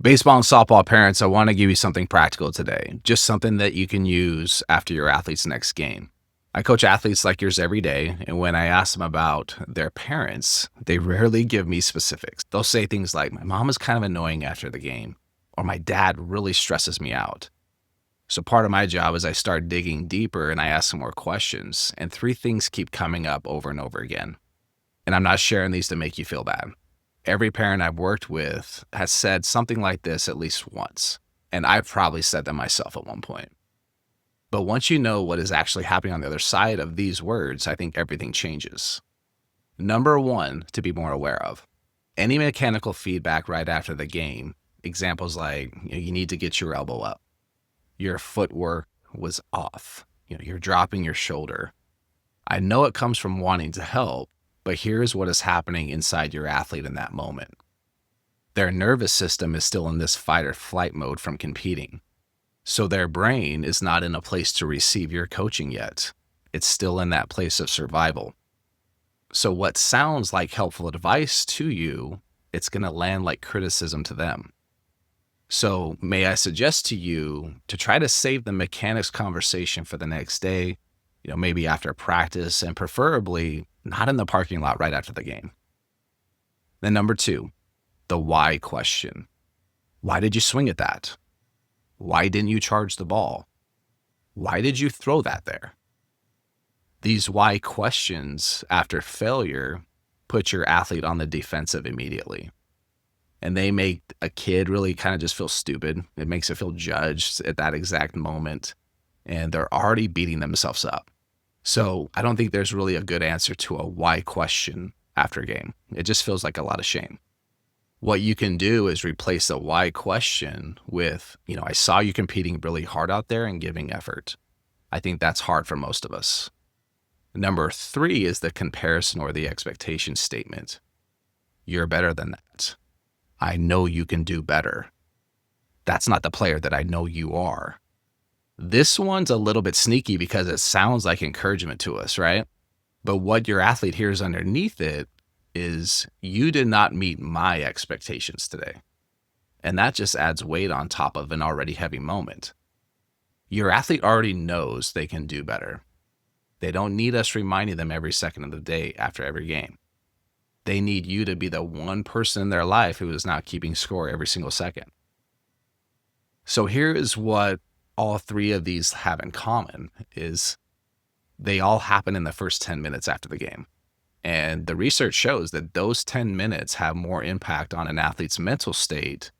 Baseball and softball parents, I want to give you something practical today, just something that you can use after your athlete's next game. I coach athletes like yours every day, and when I ask them about their parents, they rarely give me specifics. They'll say things like, "My mom is kind of annoying after the game," or "My dad really stresses me out." So, part of my job is I start digging deeper and I ask some more questions, and three things keep coming up over and over again. And I'm not sharing these to make you feel bad. Every parent I've worked with has said something like this at least once, and I've probably said them myself at one point. But once you know what is actually happening on the other side of these words, I think everything changes. Number one, to be more aware of any mechanical feedback right after the game. Examples like you need to get your elbow up, your footwork was off, you're dropping your shoulder. I know it comes from wanting to help, but here's what is happening inside your athlete in that moment. Their nervous system is still in this fight or flight mode from competing. So their brain is not in a place to receive your coaching yet. It's still in that place of survival. So what sounds like helpful advice to you, it's going to land like criticism to them. So may I suggest to you to try to save the mechanics conversation for the next day, maybe after practice, and preferably not in the parking lot right after the game. Then number two, the why question. Why did you swing at that? Why didn't you charge the ball? Why did you throw that there? These why questions after failure put your athlete on the defensive immediately. And they make a kid really kind of just feel stupid. It makes it feel judged at that exact moment. And they're already beating themselves up. So I don't think there's really a good answer to a why question after a game. It just feels like a lot of shame. What you can do is replace the why question with, I saw you competing really hard out there and giving effort. I think that's hard for most of us. Number three is the comparison or the expectation statement. You're better than that. I know you can do better. That's not the player that I know you are. This one's a little bit sneaky because it sounds like encouragement to us, right? But what your athlete hears underneath it is you did not meet my expectations today. And that just adds weight on top of an already heavy moment. Your athlete already knows they can do better. They don't need us reminding them every second of the day after every game. They need you to be the one person in their life who is not keeping score every single second. So here is what all three of these have in common is they all happen in the first 10 minutes after the game. And the research shows that those 10 minutes have more impact on an athlete's mental state